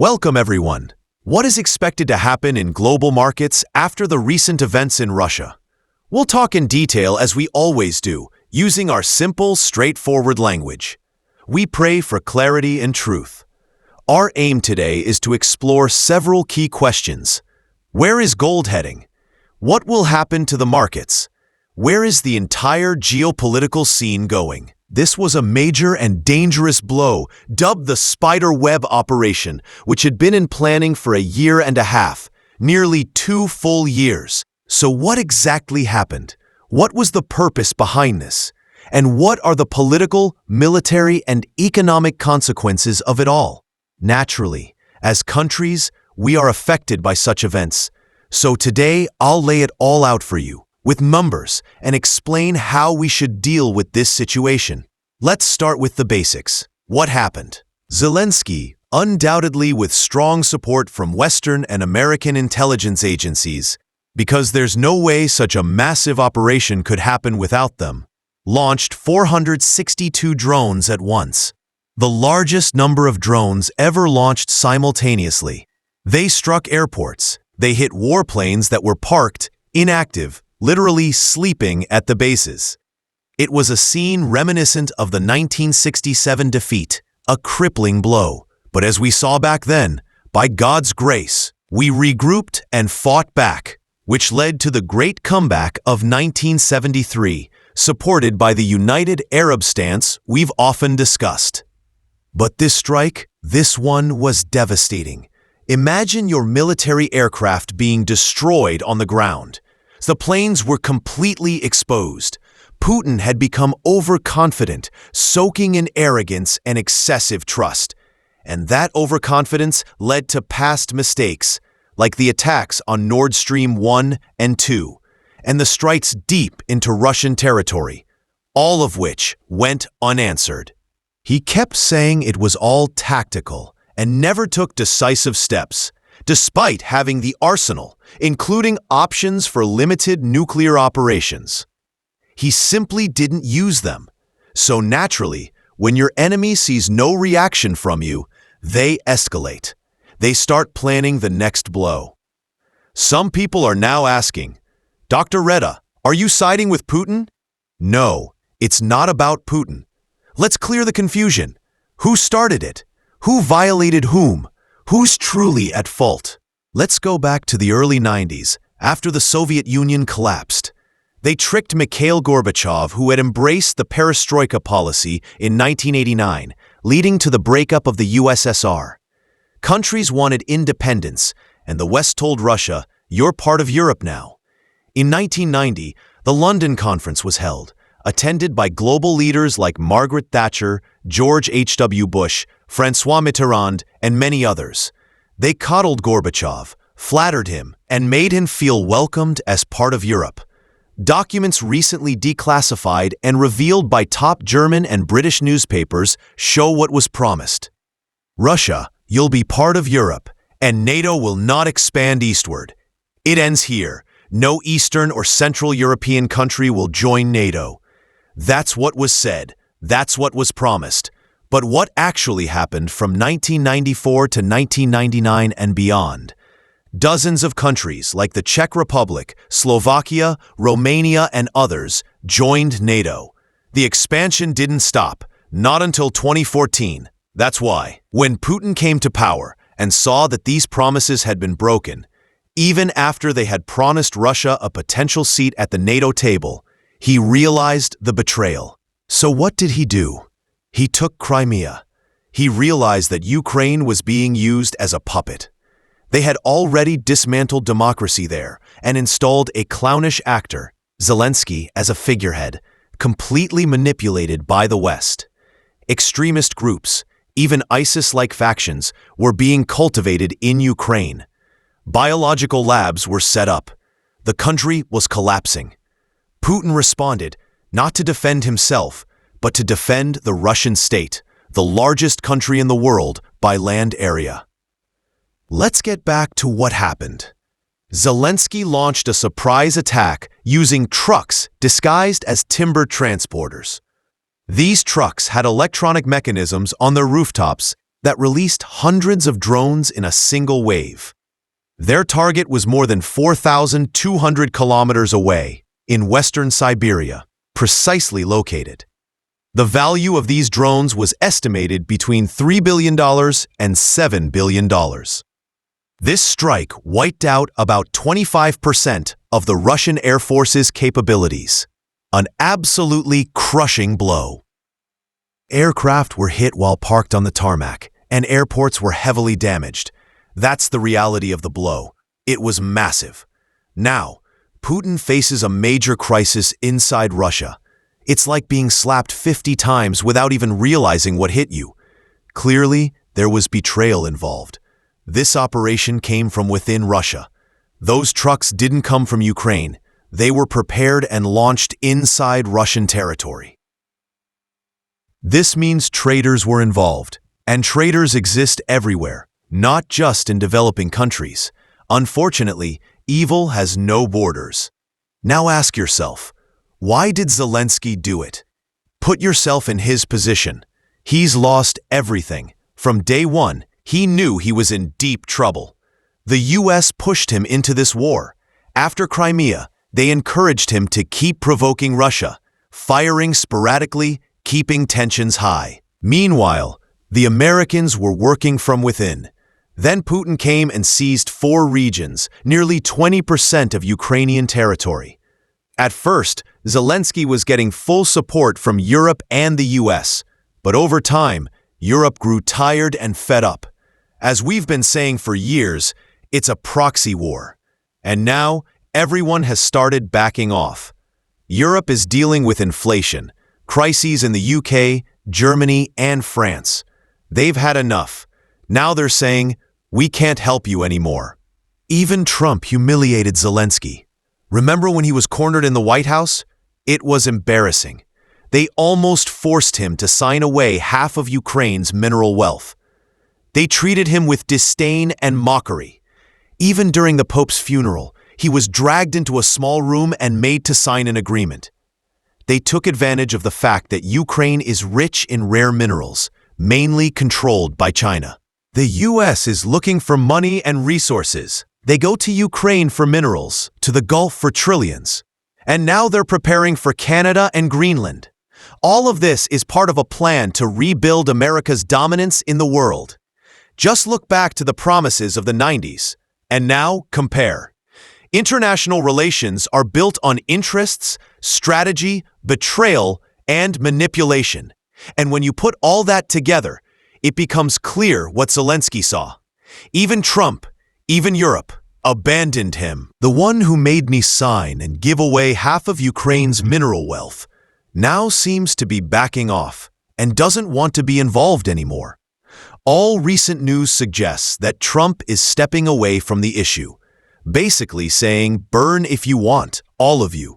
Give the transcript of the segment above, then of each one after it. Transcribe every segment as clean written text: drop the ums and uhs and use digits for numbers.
Welcome, everyone. What is expected to happen in global markets after the recent events in Russia? We'll talk in detail as we always do, using our simple, straightforward language. We pray for clarity and truth. Our aim today is to explore several key questions. Where is gold heading? What will happen to the markets? Where is the entire geopolitical scene going? This was a major and dangerous blow, dubbed the spider web operation, which had been in planning for a year and a half, nearly 2 full years. So what exactly happened? What was the purpose behind this? And what are the political, military, and economic consequences of it all? Naturally, as countries, we are affected by such events. So today, I'll lay it all out for you, with numbers, and explain how we should deal with this situation. Let's start with the basics. What happened? Zelensky, undoubtedly with strong support from Western and American intelligence agencies, because there's no way such a massive operation could happen without them, launched 462 drones at once, the largest number of drones ever launched simultaneously. They struck airports, they hit warplanes that were parked, inactive, literally sleeping at the bases. It was a scene reminiscent of the 1967 defeat, a crippling blow. But as we saw back then, by God's grace, we regrouped and fought back, which led to the great comeback of 1973, supported by the United Arab stance we've often discussed. But this strike, this one was devastating. Imagine your military aircraft being destroyed on the ground. The planes were completely exposed. Putin had become overconfident, soaking in arrogance and excessive trust. And that overconfidence led to past mistakes, like the attacks on Nord Stream 1 and 2, and the strikes deep into Russian territory, all of which went unanswered. He kept saying it was all tactical and never took decisive steps, despite having the arsenal, including options for limited nuclear operations. He simply didn't use them. So naturally, when your enemy sees no reaction from you, they escalate. They start planning the next blow. Some people are now asking, Dr. Reda, are you siding with Putin? No, it's not about Putin. Let's clear the confusion. Who started it? Who violated whom? Who's truly at fault? Let's go back to the early 90s, after the Soviet Union collapsed. They tricked Mikhail Gorbachev, who had embraced the perestroika policy in 1989, leading to the breakup of the USSR. Countries wanted independence, and the West told Russia, "You're part of Europe now." In 1990, the London Conference was held, attended by global leaders like Margaret Thatcher, George H.W. Bush, François Mitterrand, and many others. They coddled Gorbachev, flattered him, and made him feel welcomed as part of Europe. Documents recently declassified and revealed by top German and British newspapers show what was promised. Russia, you'll be part of Europe, and NATO will not expand eastward. It ends here. No Eastern or Central European country will join NATO. That's what was said. That's what was promised. But what actually happened from 1994 to 1999 and beyond? Dozens of countries like the Czech Republic, Slovakia, Romania, and others joined NATO. The expansion didn't stop, not until 2014. That's why, when Putin came to power and saw that these promises had been broken, even after they had promised Russia a potential seat at the NATO table, he realized the betrayal. So what did he do? He took Crimea. He realized that Ukraine was being used as a puppet. They had already dismantled democracy there and installed a clownish actor, Zelensky, as a figurehead, completely manipulated by the West. Extremist groups, even ISIS-like factions, were being cultivated in Ukraine. Biological labs were set up. The country was collapsing. Putin responded, not to defend himself, but to defend the Russian state, the largest country in the world by land area. Let's get back to what happened. Zelensky launched a surprise attack using trucks disguised as timber transporters. These trucks had electronic mechanisms on their rooftops that released hundreds of drones in a single wave. Their target was more than 4,200 kilometers away, in western Siberia, precisely located. The value of these drones was estimated between $3 billion and $7 billion. This strike wiped out about 25% of the Russian Air Force's capabilities. An absolutely crushing blow. Aircraft were hit while parked on the tarmac, and airports were heavily damaged. That's the reality of the blow. It was massive. Now, Putin faces a major crisis inside Russia. It's like being slapped 50 times without even realizing what hit you. Clearly, there was betrayal involved. This operation came from within Russia. Those trucks didn't come from Ukraine. They were prepared and launched inside Russian territory. This means traitors were involved, and traitors exist everywhere, not just in developing countries. Unfortunately, evil has no borders. Now ask yourself, why did Zelensky do it? Put yourself in his position. He's lost everything. From day one, he knew he was in deep trouble. The US pushed him into this war. After Crimea, they encouraged him to keep provoking Russia, firing sporadically, keeping tensions high. Meanwhile, the Americans were working from within. Then Putin came and seized 4 regions, nearly 20% of Ukrainian territory. At first, Zelensky was getting full support from Europe and the US, but over time, Europe grew tired and fed up. As we've been saying for years, it's a proxy war. And now, everyone has started backing off. Europe is dealing with inflation, crises in the UK, Germany, and France. They've had enough. Now they're saying, we can't help you anymore. Even Trump humiliated Zelensky. Remember when he was cornered in the White House? It was embarrassing. They almost forced him to sign away half of Ukraine's mineral wealth. They treated him with disdain and mockery. Even during the Pope's funeral, he was dragged into a small room and made to sign an agreement. They took advantage of the fact that Ukraine is rich in rare minerals, mainly controlled by China. The US is looking for money and resources. They go to Ukraine for minerals, to the Gulf for trillions. And now they're preparing for Canada and Greenland. All of this is part of a plan to rebuild America's dominance in the world. Just look back to the promises of the 90s, and now compare. International relations are built on interests, strategy, betrayal, and manipulation. And when you put all that together, it becomes clear what Zelensky saw. Even Trump, even Europe, abandoned him. The one who made me sign and give away half of Ukraine's mineral wealth now seems to be backing off and doesn't want to be involved anymore. All recent news suggests that Trump is stepping away from the issue, basically saying, burn if you want, all of you.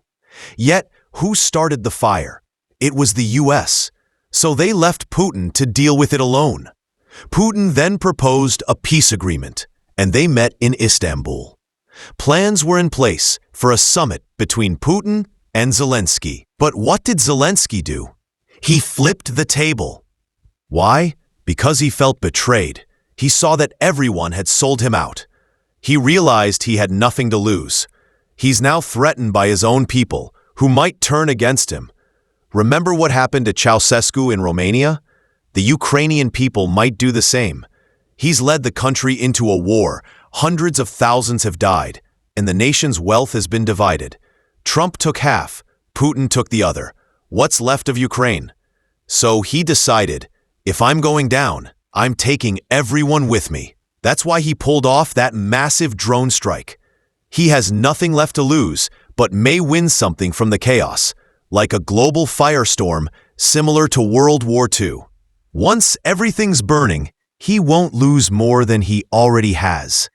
Yet, who started the fire? It was the US, so they left Putin to deal with it alone. Putin then proposed a peace agreement, and they met in Istanbul. Plans were in place for a summit between Putin and Zelensky. But what did Zelensky do? He flipped the table. Why? Because he felt betrayed. He saw that everyone had sold him out. He realized he had nothing to lose. He's now threatened by his own people, who might turn against him. Remember what happened to Ceausescu in Romania? The Ukrainian people might do the same. He's led the country into a war. Hundreds of thousands have died, and the nation's wealth has been divided. Trump took half, Putin took the other. What's left of Ukraine? So he decided, if I'm going down, I'm taking everyone with me. That's why he pulled off that massive drone strike. He has nothing left to lose, but may win something from the chaos, like a global firestorm similar to World War II. Once everything's burning, he won't lose more than he already has.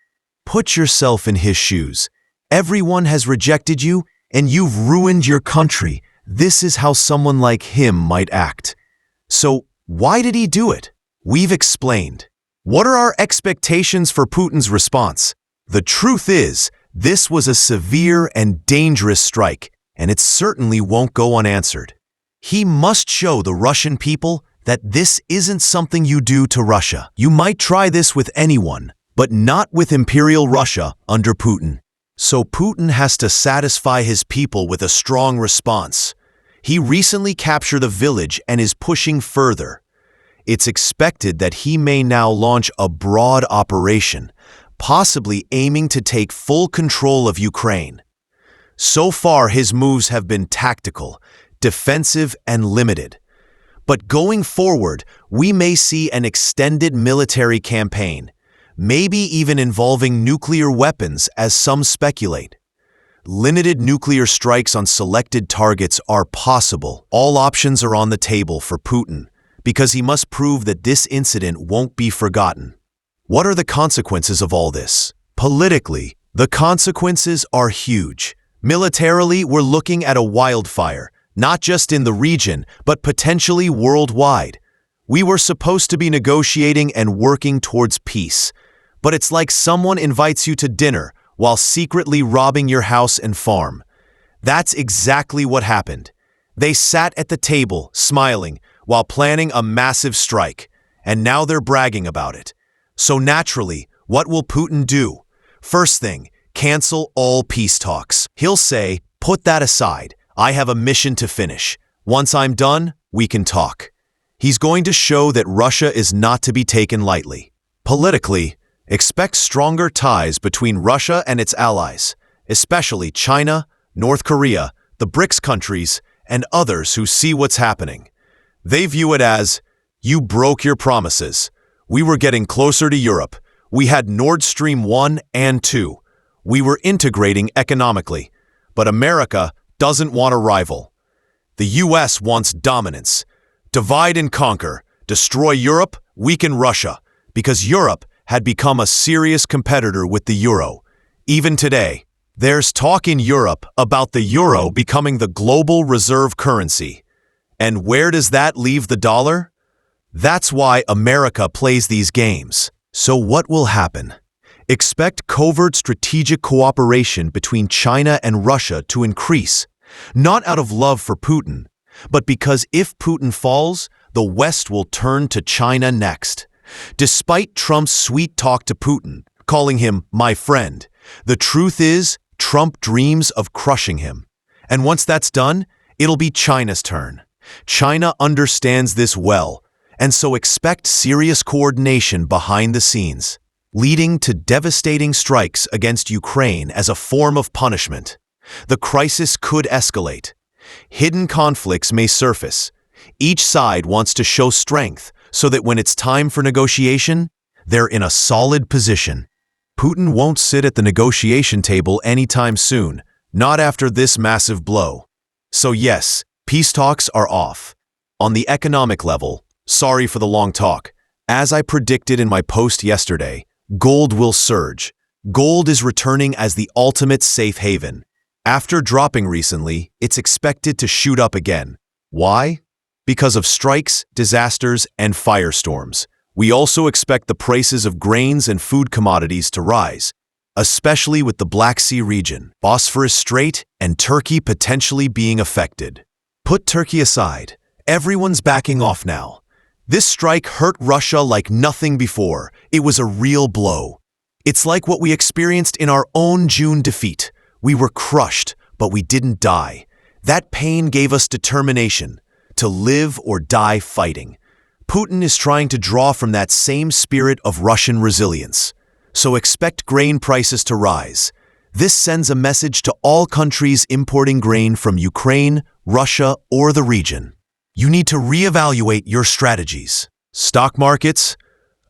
Put yourself in his shoes. Everyone has rejected you, and you've ruined your country. This is how someone like him might act. So, why did he do it? We've explained. What are our expectations for Putin's response? The truth is, this was a severe and dangerous strike, and it certainly won't go unanswered. He must show the Russian people that this isn't something you do to Russia. You might try this with anyone, but not with Imperial Russia under Putin. So Putin has to satisfy his people with a strong response. He recently captured a village and is pushing further. It's expected that he may now launch a broad operation, possibly aiming to take full control of Ukraine. So far, his moves have been tactical, defensive, and limited. But going forward, we may see an extended military campaign, maybe even involving nuclear weapons, as some speculate. Limited nuclear strikes on selected targets are possible. All options are on the table for Putin, because he must prove that this incident won't be forgotten. What are the consequences of all this? Politically, the consequences are huge. Militarily, we're looking at a wildfire, not just in the region, but potentially worldwide. We were supposed to be negotiating and working towards peace, but it's like someone invites you to dinner while secretly robbing your house and farm. That's exactly what happened. They sat at the table, smiling, while planning a massive strike, and now they're bragging about it. So naturally, what will Putin do? First thing, cancel all peace talks. He'll say, "Put that aside. I have a mission to finish. Once I'm done, we can talk." He's going to show that Russia is not to be taken lightly. Politically, expect stronger ties between Russia and its allies, especially China, North Korea, the BRICS countries, and others who see what's happening. They view it as, "You broke your promises. We were getting closer to Europe. We had Nord Stream 1 and 2. We were integrating economically. But America doesn't want a rival. The US wants dominance. Divide and conquer. Destroy Europe, weaken Russia, because Europe had become a serious competitor with the euro. Even today, there's talk in Europe about the euro becoming the global reserve currency. And where does that leave the dollar? That's why America plays these games. So what will happen? Expect covert strategic cooperation between China and Russia to increase, not out of love for Putin, but because if Putin falls, the West will turn to China next. Despite Trump's sweet talk to Putin, calling him my friend, the truth is Trump dreams of crushing him. And once that's done, it'll be China's turn. China understands this well, and so expect serious coordination behind the scenes, leading to devastating strikes against Ukraine as a form of punishment. The crisis could escalate. Hidden conflicts may surface. Each side wants to show strength so that when it's time for negotiation, they're in a solid position. Putin won't sit at the negotiation table anytime soon, not after this massive blow. So yes, peace talks are off. On the economic level, sorry for the long talk, as I predicted in my post yesterday, gold will surge. Gold is returning as the ultimate safe haven. After dropping recently, it's expected to shoot up again. Why? Because of strikes, disasters, and firestorms. We also expect the prices of grains and food commodities to rise, especially with the Black Sea region, Bosphorus Strait, and Turkey potentially being affected. Put Turkey aside. Everyone's backing off now. This strike hurt Russia like nothing before. It was a real blow. It's like what we experienced in our own June defeat. We were crushed, but we didn't die. That pain gave us determination to live or die fighting. Putin is trying to draw from that same spirit of Russian resilience. So expect grain prices to rise. This sends a message to all countries importing grain from Ukraine, Russia, or the region. You need to reevaluate your strategies. Stock markets?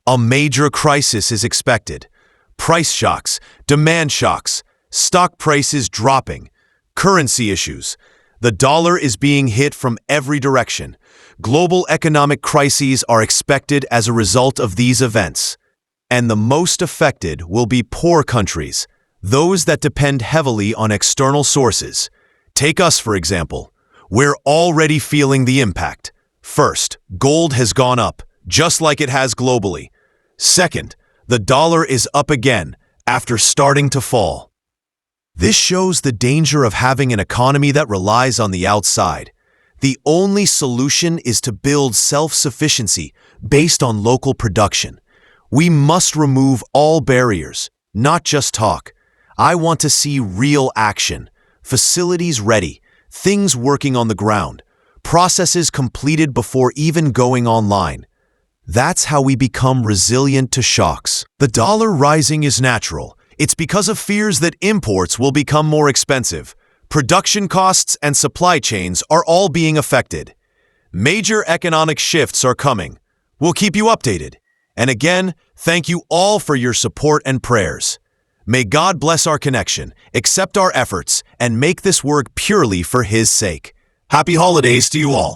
A major crisis is expected. Price shocks, demand shocks, stock prices dropping, currency issues. The dollar is being hit from every direction. Global economic crises are expected as a result of these events. And the most affected will be poor countries, those that depend heavily on external sources. Take us, for example. We're already feeling the impact. First, gold has gone up, just like it has globally. Second, the dollar is up again after starting to fall. This shows the danger of having an economy that relies on the outside. The only solution is to build self-sufficiency based on local production. We must remove all barriers, not just talk. I want to see real action, facilities ready, things working on the ground, processes completed before even going online. That's how we become resilient to shocks. The dollar rising is natural. It's because of fears that imports will become more expensive. Production costs and supply chains are all being affected. Major economic shifts are coming. We'll keep you updated. And again, thank you all for your support and prayers. May God bless our connection, accept our efforts, and make this work purely for His sake. Happy holidays to you all.